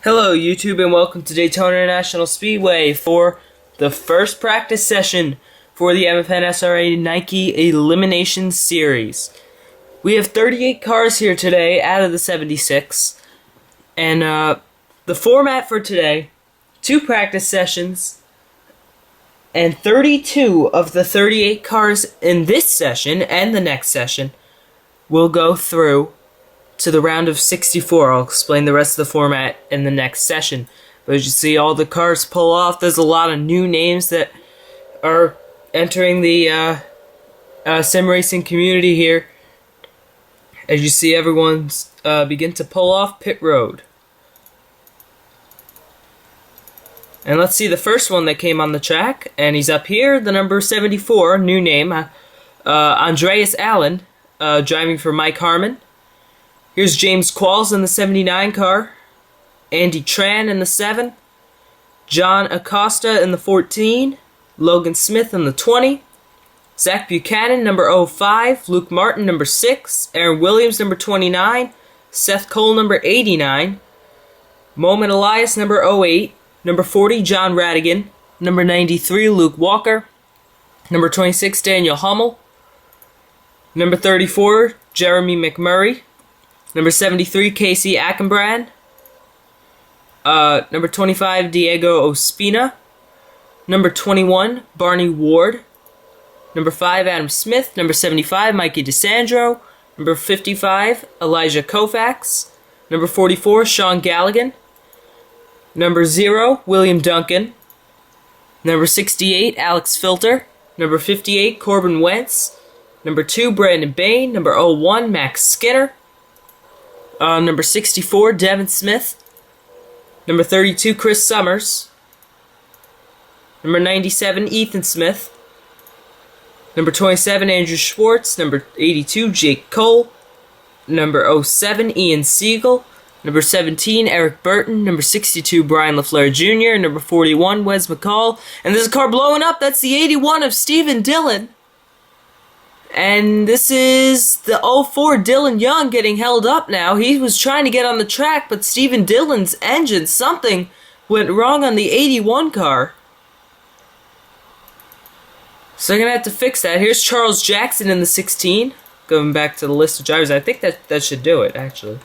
Hello YouTube and welcome to Daytona International Speedway for the first practice session for the MFNSRA Nike Elimination Series. We have 38 cars here today out of the 76, and the format for today, 2 practice sessions, and 32 of the 38 cars in this session and the next session will go through to the round of 64. I'll explain the rest of the format in the next session. But as you see all the cars pull off, there's a lot of new names that are entering the sim racing community here. As you see everyone's begin to pull off pit road. And let's see the first one that came on the track, and he's up here, the number 74, new name, Andreas Allen, driving for Mike Harmon. Here's James Qualls in the 79 car, Andy Tran in the 7, John Acosta in the 14, Logan Smith in the 20, Zach Buchanan number 05, Luke Martin number 6, Aaron Williams number 29, Seth Cole number 89, Moment Elias number 08, number 40 John Radigan, number 93 Luke Walker, number 26 Daniel Hummel, number 34 Jeremy McMurray, number 73, Casey Ackenbrand. Number 25, Diego Ospina. Number 21, Barney Ward. Number 5, Adam Smith. Number 75, Mikey DeSandro. Number 55, Elijah Koufax. Number 44, Sean Galligan. Number 0, William Duncan. Number 68, Alex Filter. Number 58, Corbin Wentz. Number 2, Brandon Bain. Number 01, Max Skinner. Number 64, Devin Smith. Number 32, Chris Summers. Number 97, Ethan Smith. Number 27, Andrew Schwartz. Number 82, Jake Cole. Number 07, Ian Siegel. Number 17, Eric Burton. Number 62, Brian LaFleur Jr. Number 41, Wes McCall. And there's a car blowing up. That's the 81 of Stephen Dillon. And this is the 04 Dylan Young getting held up now. He was trying to get on the track, but Stephen Dillon's engine, something went wrong on the 81 car. So they're going to have to fix that. Here's Charles Jackson in the 16. Going back to the list of drivers, I think that should do it, actually.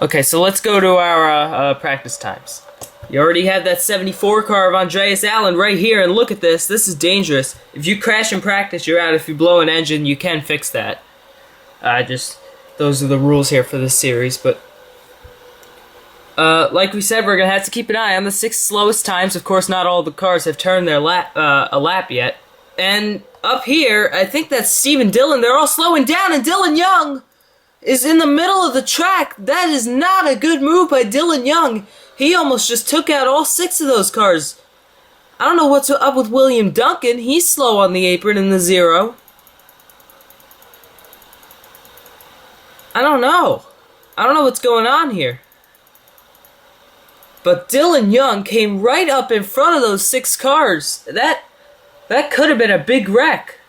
Okay, so let's go to our practice times. You already have that 74 car of Andreas Allen right here, and look at this. This is dangerous. If you crash in practice, you're out. If you blow an engine, you can fix that. Those are the rules here for this series, but like we said, we're going to have to keep an eye on the 6 slowest times. Of course, not all the cars have turned their a lap yet. And up here, I think that's Stephen Dillon. They're all slowing down, and Dylan Young is in the middle of the track. That is not a good move by Dylan Young. He almost just took out all 6 of those cars. I don't know what's up with William Duncan. He's slow on the apron in the 0. I don't know. I don't know what's going on here. But Dylan Young came right up in front of those 6 cars. That could have been a big wreck.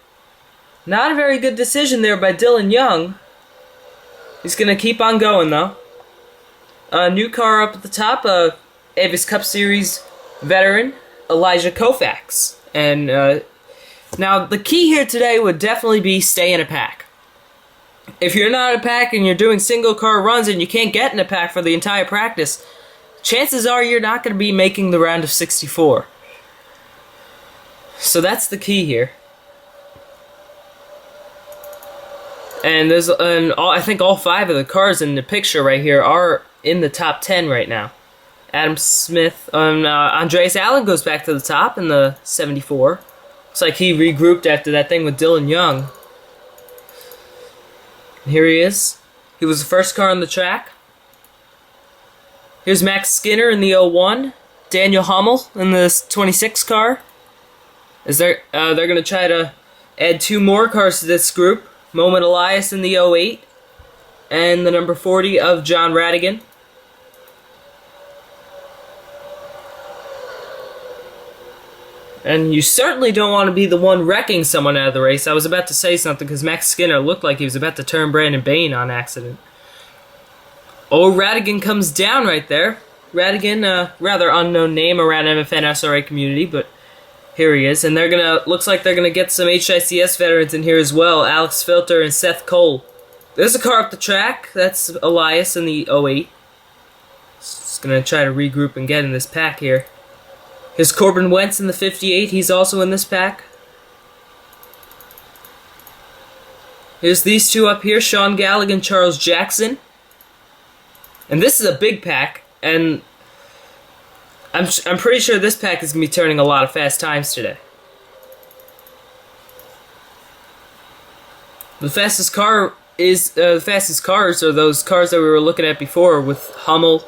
Not a very good decision there by Dylan Young. He's going to keep on going, though. A new car up at the top, Avis Cup Series veteran, Elijah Koufax. And now the key here today would definitely be stay in a pack. If you're not in a pack and you're doing single car runs and you can't get in a pack for the entire practice, chances are you're not going to be making the round of 64. So that's the key here. And I think all 5 of the cars in the picture right here are in the top 10 right now. Adam Smith, Andreas Allen goes back to the top in the 74. Looks like he regrouped after that thing with Dylan Young. Here he is. He was the first car on the track. Here's Max Skinner in the 01. Daniel Hummel in the 26 car. They're going to try to add 2 more cars to this group. Moment Elias in the 08. And the number 40 of John Radigan. And you certainly don't want to be the one wrecking someone out of the race. I was about to say something because Max Skinner looked like he was about to turn Brandon Bain on accident. Oh, Radigan comes down right there. Radigan, rather unknown name around MFNSRA community, but here he is. And looks like they're gonna get some HICS veterans in here as well. Alex Filter and Seth Cole. There's a car up the track. That's Elias in the 08. Just gonna try to regroup and get in this pack here. Here's Corbin Wentz in the 58. He's also in this pack. Here's these two up here, Sean Gallagher and Charles Jackson. And this is a big pack, and I'm pretty sure this pack is going to be turning a lot of fast times today. The fastest cars are those cars that we were looking at before with Hummel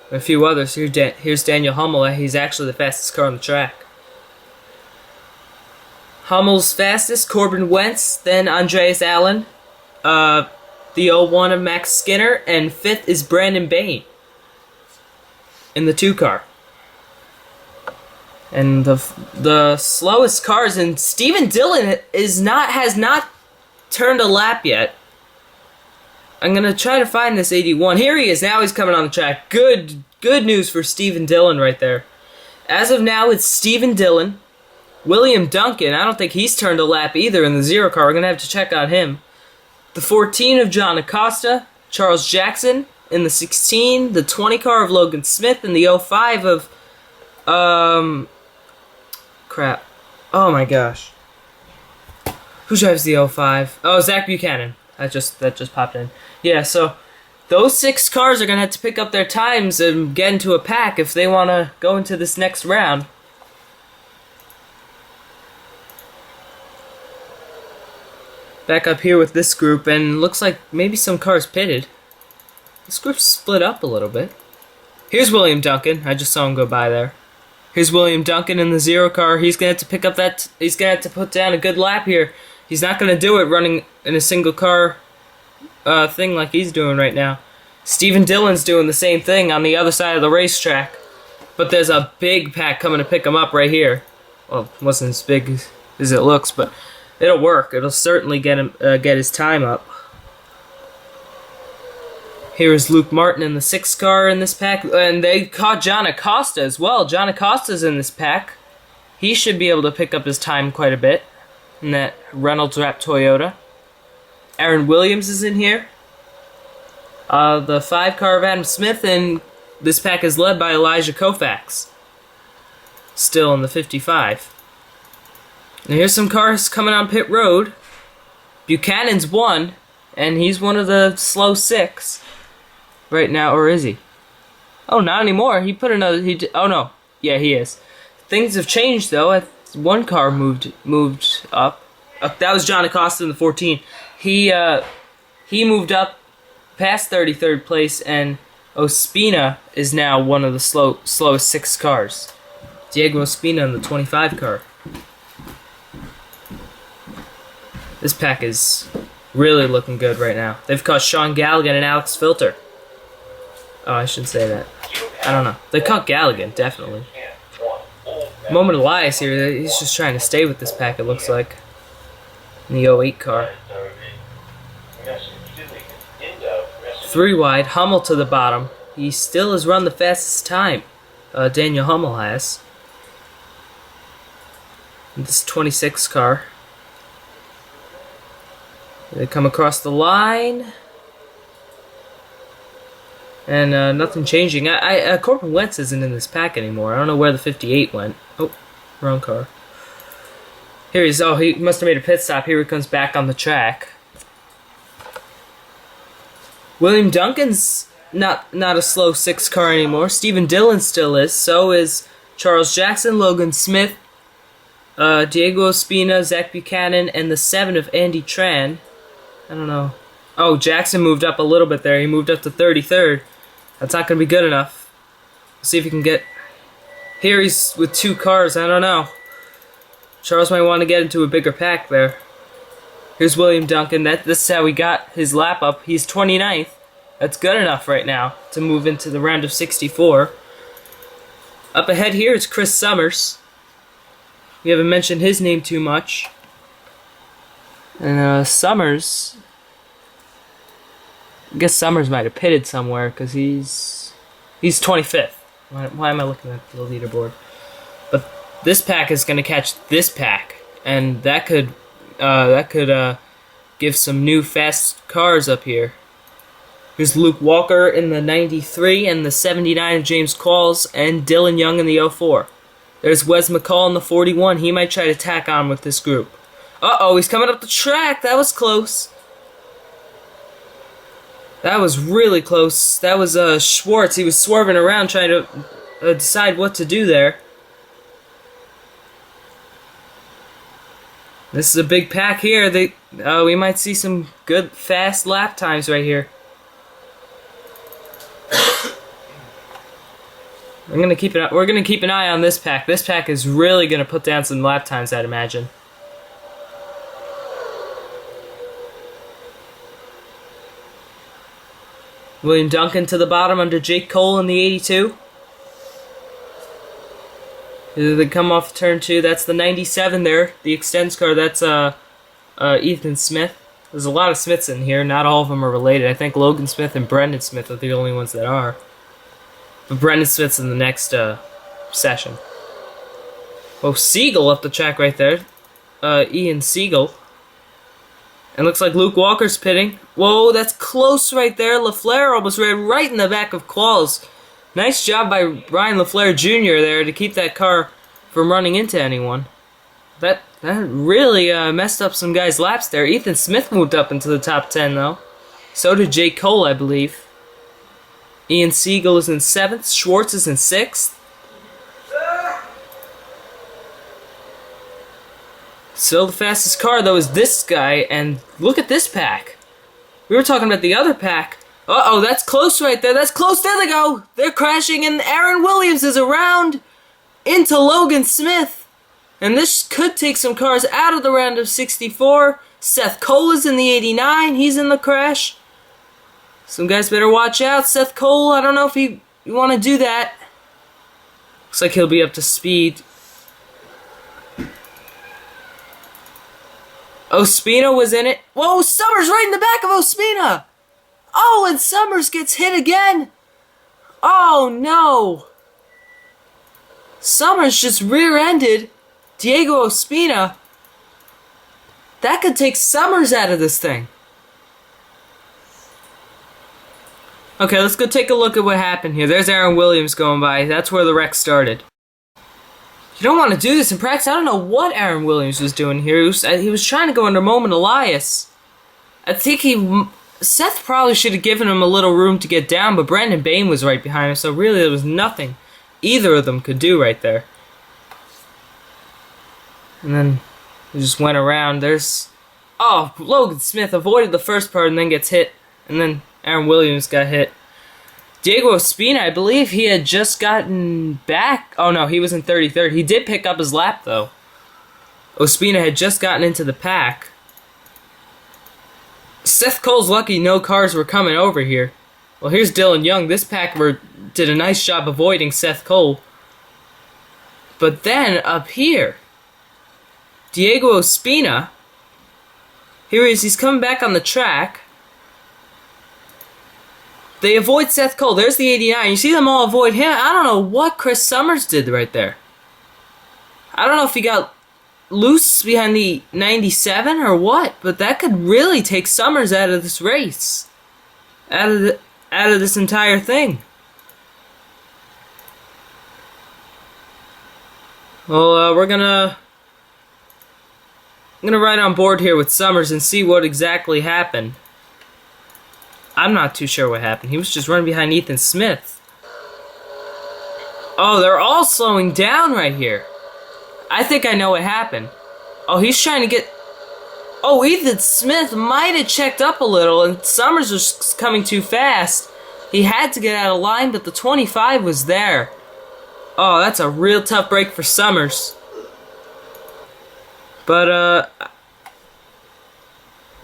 and a few others. Here's Daniel Hummel. He's actually the fastest car on the track. Hummel's fastest, Corbin Wentz, then Andreas Allen, the 01 of Max Skinner, and 5th is Brandon Bain in the 2 car. And the slowest cars, and Steven Dillon has not turned a lap yet. I'm gonna try to find this 81. Here he is. Now he's coming on the track. Good news for Steven Dillon right there. As of now, it's Steven Dillon. William Duncan, I don't think he's turned a lap either in the 0 car. We're going to have to check on him. The 14 of John Acosta, Charles Jackson in the 16, the 20 car of Logan Smith, and the 05 of, crap. Oh my gosh. Who drives the 05? Oh, Zach Buchanan. That just popped in. Yeah, so those 6 cars are going to have to pick up their times and get into a pack if they want to go into this next round. Back up here with this group, and looks like maybe some cars pitted. This group's split up a little bit. Here's William Duncan. I just saw him go by there. Here's William Duncan in the 0 car. He's gonna have to pick up that. He's gonna have to put down a good lap here. He's not gonna do it running in a single car thing like he's doing right now. Steven Dillon's doing the same thing on the other side of the racetrack, but there's a big pack coming to pick him up right here. Well, it wasn't as big as it looks, but it'll work. It'll certainly get him get his time up. Here is Luke Martin in the 6 car in this pack, and they caught John Acosta as well. John Acosta's in this pack. He should be able to pick up his time quite a bit in that Reynolds Wrap Toyota. Aaron Williams is in here. The 5 car of Adam Smith, and this pack is led by Elijah Koufax. Still in the 55. Now here's some cars coming on pit road. Buchanan's 1, and he's one of the slow 6 right now, or is he? Oh, not anymore. He put another. Oh no, yeah, he is. Things have changed though. 1 car moved up. That was John Acosta in the 14. He moved up past 33rd place, and Ospina is now one of the slowest 6 cars. Diego Ospina in the 25 car. This pack is really looking good right now. They've caught Sean Gallagher and Alex Filter. Oh, I shouldn't say that. I don't know. They caught Gallagher, definitely. Moment Elias here, he's just trying to stay with this pack, it looks like. In the 08 car. 3 wide, Hummel to the bottom. He still has run the fastest time. Daniel Hummel has. This 26 car. They come across the line, and nothing changing. Corbin Wentz isn't in this pack anymore. I don't know where the 58 went. Oh, wrong car. Here he is. Oh, he must have made a pit stop. Here he comes back on the track. William Duncan's not a slow 6 car anymore. Steven Dillon still is. So is Charles Jackson, Logan Smith, Diego Ospina, Zach Buchanan, and the 7 of Andy Tran. I don't know. Oh, Jackson moved up a little bit there. He moved up to 33rd. That's not going to be good enough. We'll see if he can get... Here he's with 2 cars. I don't know. Charles might want to get into a bigger pack there. Here's William Duncan. This is how he got his lap up. He's 29th. That's good enough right now to move into the round of 64. Up ahead here is Chris Summers. We haven't mentioned his name too much. And Summers, I guess Summers might have pitted somewhere because he's 25th. Why am I looking at the leaderboard? But this pack is going to catch this pack, and that could give some new fast cars up here. Here's Luke Walker in the 93 and the 79 of James Qualls, and Dylan Young in the 04. There's Wes McCall in the 41. He might try to tack on with this group. Uh-oh, he's coming up the track. That was close. That was really close. That was Schwartz. He was swerving around trying to decide what to do there. This is a big pack here. We might see some good fast lap times right here. We're gonna keep an eye on this pack. This pack is really gonna put down some lap times, I'd imagine. William Duncan to the bottom under Jake Cole in the 82. They come off turn 2. That's the 97 there. The extends car. That's Ethan Smith. There's a lot of Smiths in here. Not all of them are related. I think Logan Smith and Brendan Smith are the only ones that are. But Brendan Smith's in the next session. Oh, Siegel up the track right there. Ian Siegel. And looks like Luke Walker's pitting. Whoa, that's close right there. LaFleur almost ran right in the back of Qualls. Nice job by Ryan LaFleur Jr. there to keep that car from running into anyone. That really messed up some guys' laps there. Ethan Smith moved up into the top 10, though. So did Jake Cole, I believe. Ian Siegel is in 7th. Schwartz is in 6th. Still the fastest car, though, is this guy, and look at this pack. We were talking about the other pack. Uh-oh, that's close right there. That's close. There they go. They're crashing, and Aaron Williams is around into Logan Smith. And this could take some cars out of the round of 64. Seth Cole is in the 89. He's in the crash. Some guys better watch out. Seth Cole, I don't know if you want to do that. Looks like he'll be up to speed. Ospina was in it. Whoa, Summers right in the back of Ospina. Oh, and Summers gets hit again. Oh, no. Summers just rear-ended Diego Ospina. That could take Summers out of this thing. Okay, let's go take a look at what happened here. There's Aaron Williams going by. That's where the wreck started. You don't want to do this in practice. I don't know what Aaron Williams was doing here. He was trying to go under Moment Elias. I think Seth probably should have given him a little room to get down, but Brandon Bain was right behind him, so really there was nothing either of them could do right there. And then he just went around. Oh, Logan Smith avoided the first part and then gets hit, and then Aaron Williams got hit. Diego Ospina, I believe he had just gotten back. Oh no, he was in 33rd. He did pick up his lap though. Ospina had just gotten into the pack. Seth Cole's lucky no cars were coming over here. Well, here's Dylan Young. This pack did a nice job avoiding Seth Cole. But then up here, Diego Ospina, here he is. He's coming back on the track. They avoid Seth Cole. There's the 89. You see them all avoid him. I don't know what Chris Summers did right there. I don't know if he got loose behind the 97 or what, but that could really take Summers out of this race. Out of this entire thing. Well, I'm gonna ride on board here with Summers and see what exactly happened. I'm not too sure what happened. He was just running behind Ethan Smith. Oh, they're all slowing down right here. I think I know what happened. Oh, he's trying to get... Oh, Ethan Smith might have checked up a little, and Summers was coming too fast. He had to get out of line, but the 25 was there. Oh, that's a real tough break for Summers. But,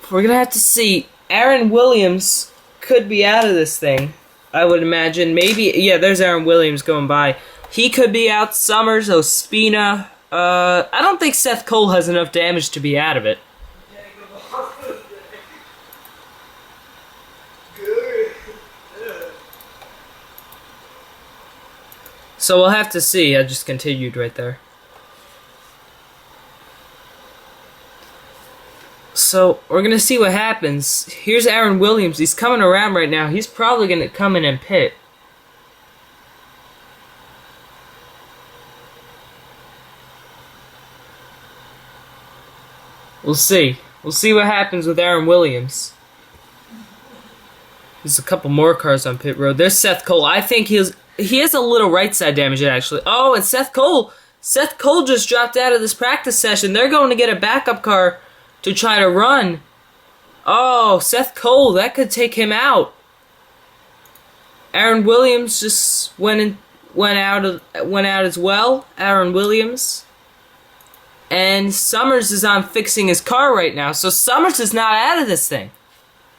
we're gonna have to see. Aaron Williams could be out of this thing, I would imagine. Maybe, yeah, there's Aaron Williams going by. He could be out. Summers, Ospina. I don't think Seth Cole has enough damage to be out of it. So we'll have to see. I just continued right there. So we're going to see what happens. Here's Aaron Williams. He's coming around right now. He's probably going to come in and pit. We'll see. We'll see what happens with Aaron Williams. There's a couple more cars on pit road. There's Seth Cole. I think he has a little right side damage actually. Oh, and Seth Cole just dropped out of this practice session. They're going to get a backup car to try to run. Oh, Seth Cole, that could take him out. Aaron Williams just went out as well. Aaron Williams. And Summers is on fixing his car right now. So Summers is not out of this thing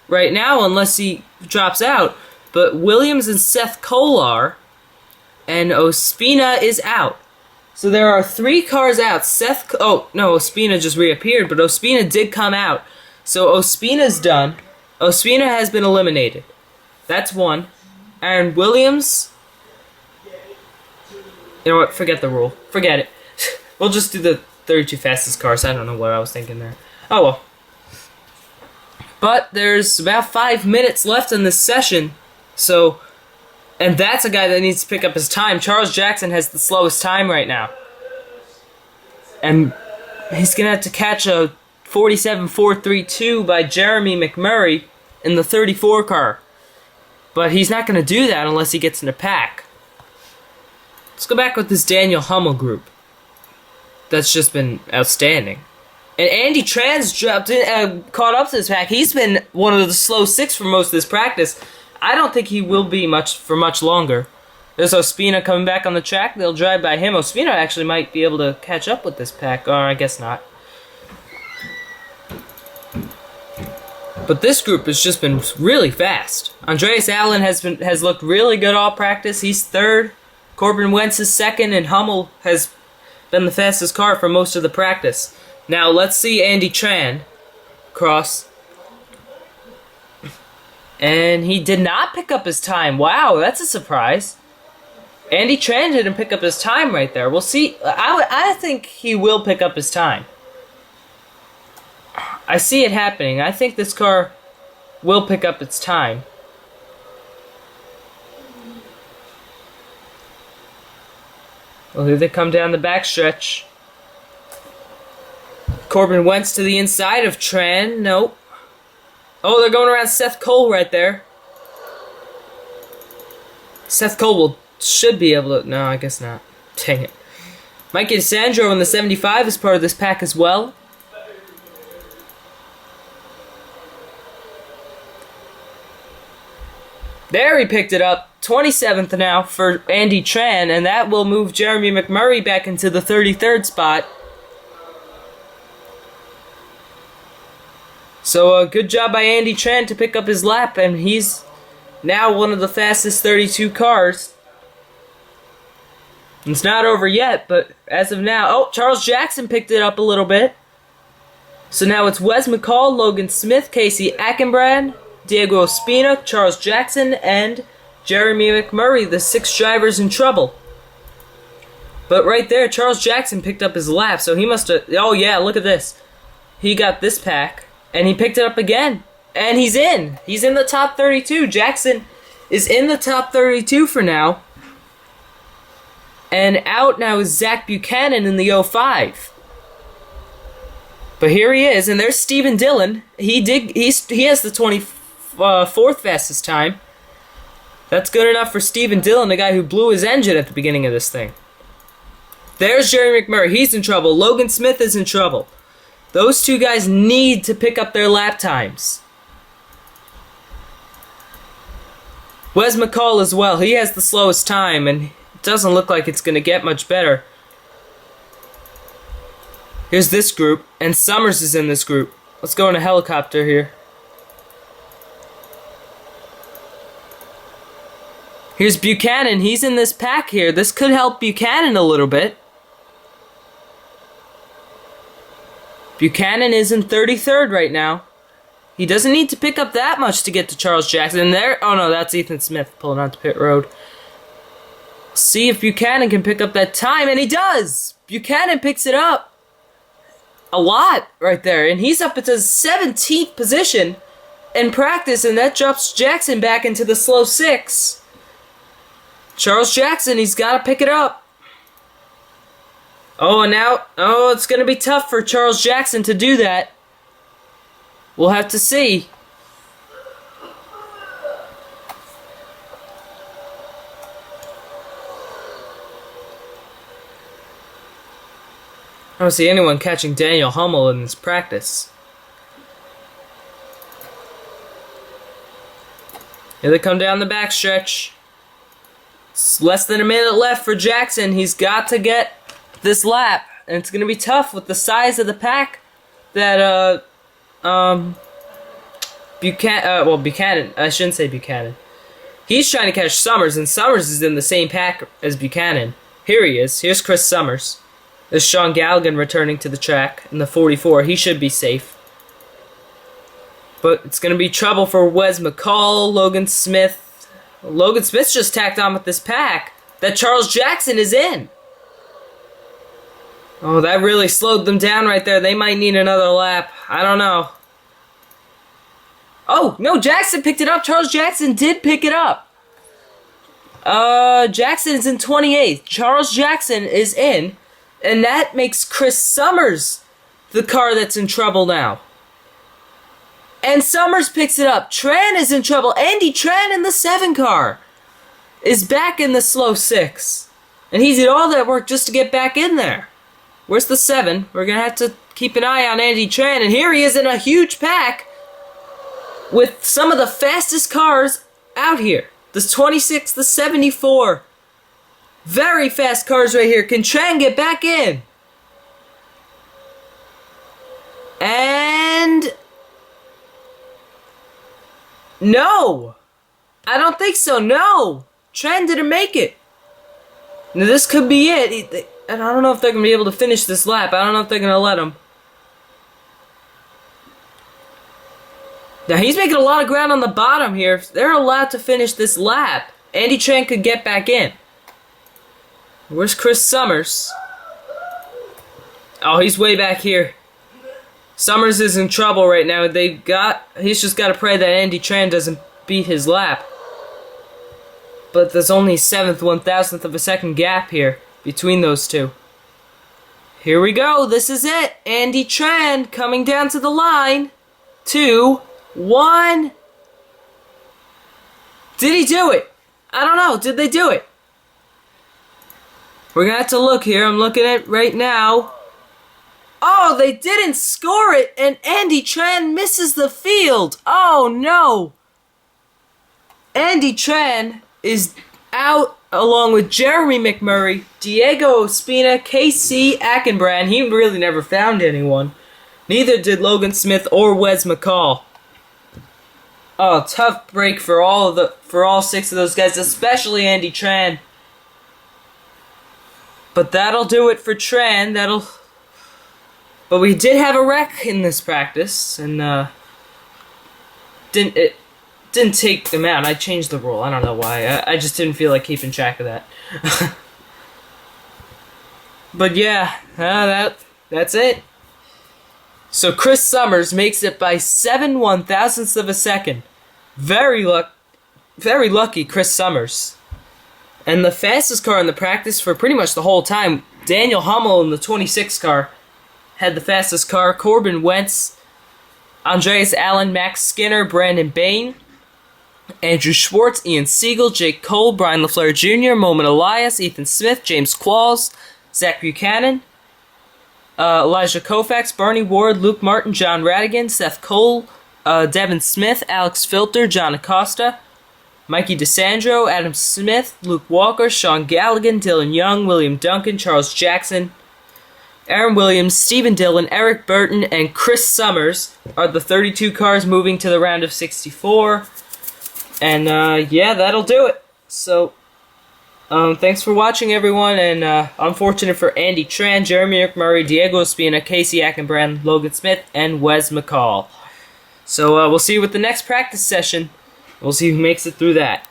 right now unless he drops out. But Williams and Seth Cole are. And Ospina is out. So there are 3 cars out. Ospina just reappeared, but Ospina did come out. So Ospina's done. Ospina has been eliminated. That's 1. Aaron Williams. You know what? Forget the rule. Forget it. We'll just do the 32 fastest cars. I don't know what I was thinking there. Oh well. But there's about 5 minutes left in this session. So, and that's a guy that needs to pick up his time. Charles Jackson has the slowest time right now. And he's going to have to catch a 47.432 by Jeremy McMurray in the 34 car. But he's not going to do that unless he gets in a pack. Let's go back with this Daniel Hummel group. That's just been outstanding. And Andy Tran's dropped in, caught up to this pack. He's been one of the slow 6 for most of this practice. I don't think he will be for much longer. There's Ospina coming back on the track. They'll drive by him. Ospina actually might be able to catch up with this pack. Or I guess not. But this group has just been really fast. Andreas Allen has looked really good all practice. He's 3rd. Corbin Wentz is 2nd. And Hummel has been the fastest car for most of the practice. Now let's see Andy Tran cross. And he did not pick up his time. Wow, that's a surprise. Andy Tran didn't pick up his time right there. We'll see. I think he will pick up his time. I see it happening. I think this car will pick up its time. Well, here they come down the backstretch. Corbin Wentz to the inside of Tran. Nope. Oh, they're going around Seth Cole right there. Seth Cole should be able to... No, I guess not. Dang it. Mikey DeSandro in the 75 is part of this pack as well. There, he picked it up. 27th now for Andy Tran, and that will move Jeremy McMurray back into the 33rd spot. So, good job by Andy Tran to pick up his lap, and he's now one of the fastest 32 cars. It's not over yet, but as of now... Oh, Charles Jackson picked it up a little bit. So now it's Wes McCall, Logan Smith, Casey Ackenbrand, Diego Ospina, Charles Jackson, and Jeremy McMurray, the 6 drivers in trouble. But right there, Charles Jackson picked up his lap, so he must have... Oh yeah, look at this. He got this pack, and he picked it up again. And he's in. He's in the top 32. Jackson is in the top 32 for now. And out now is Zach Buchanan in the 05. But here he is, and there's Stephen Dillon. He has the 24th fastest time. That's good enough for Stephen Dillon, the guy who blew his engine at the beginning of this thing. There's Jerry McMurray. He's in trouble. Logan Smith is in trouble. Those 2 guys need to pick up their lap times. Wes McCall as well. He has the slowest time, and it doesn't look like it's going to get much better. Here's this group, and Summers is in this group. Let's go in a helicopter here. Here's Buchanan. He's in this pack here. This could help Buchanan a little bit. Buchanan is in 33rd right now. He doesn't need to pick up that much to get to Charles Jackson. There, oh no, that's Ethan Smith pulling onto pit road. see if Buchanan can pick up that time, and he does! Buchanan picks it up. A lot right there, and he's up into 17th position in practice, and that drops Jackson back into the slow 6. Charles Jackson, he's got to pick it up. Oh, and now, it's going to be tough for Charles Jackson to do that. We'll have to see. I don't see anyone catching Daniel Hummel in this practice. Here they come down the backstretch. It's less than a minute left for Jackson. He's got to get this lap, and it's going to be tough with the size of the pack that Buchanan. I shouldn't say Buchanan. He's trying to catch Summers, and Summers is in the same pack as Buchanan. Here he is. Here's Chris Summers. There's Sean Galligan returning to the track in the 44. He should be safe. But it's going to be trouble for Wes McCall, Logan Smith. Logan Smith's just tacked on with this pack that Charles Jackson is in. Oh, that really slowed them down right there. They might need another lap. I don't know. Oh, no, Jackson picked it up. Charles Jackson did pick it up. Jackson is in 28th. Charles Jackson is in. And that makes Chris Summers the car that's in trouble now. And Summers picks it up. Tran is in trouble. Andy Tran in the 7 car is back in the slow 6. And he did all that work just to get back in there. Where's the 7? We're going to have to keep an eye on Andy Tran. And here he is in a huge pack with some of the fastest cars out here. The 26, the 74. Very fast cars right here. Can Tran get back in? And... no! I don't think so, no! Tran didn't make it. Now this could be it. And I don't know if they're going to be able to finish this lap. I don't know if they're going to let him. Now he's making a lot of ground on the bottom here. If they're allowed to finish this lap, Andy Tran could get back in. Where's Chris Summers? Oh, he's way back here. Summers is in trouble right now. He's just got to pray that Andy Tran doesn't beat his lap. But there's only 7th, 1,000th of a second gap here between those two. Here we go. This is it. Andy Tran coming down to the line. 2, 1. Did he do it? I don't know. Did they do it? We're going to have to look here. I'm looking at it right now. Oh, they didn't score it, and Andy Tran misses the field. Oh, no. Andy Tran is out along with Jeremy McMurray, Diego Ospina, KC Ackenbrand. He really never found anyone. Neither did Logan Smith or Wes McCall. Oh, tough break for all 6 of those guys, especially Andy Tran. But that'll do it for Tran. But we did have a wreck in this practice, and it didn't take them out. I changed the rule. I don't know why. I just didn't feel like keeping track of that. But yeah, that's it. So Chris Summers makes it by 7 1,000ths of a second. Very lucky Chris Summers. And the fastest car in the practice for pretty much the whole time, Daniel Hummel in the 26 car, had the fastest car. Corbin Wentz, Andreas Allen, Max Skinner, Brandon Bain, Andrew Schwartz, Ian Siegel, Jake Cole, Brian LaFleur Jr., Moment Elias, Ethan Smith, James Qualls, Zach Buchanan, Elijah Koufax, Barney Ward, Luke Martin, John Radigan, Seth Cole, Devin Smith, Alex Filter, John Acosta, Mikey DeSandro, Adam Smith, Luke Walker, Sean Galligan, Dylan Young, William Duncan, Charles Jackson, Aaron Williams, Stephen Dillon, Eric Burton, and Chris Summers are the 32 cars moving to the round of 64. And yeah, that'll do it. So, thanks for watching, everyone. And unfortunate for Andy Tran, Jeremy McMurray, Diego Ospina, Casey Ackenbrand, Logan Smith, and Wes McCall. So we'll see you with the next practice session. We'll see who makes it through that.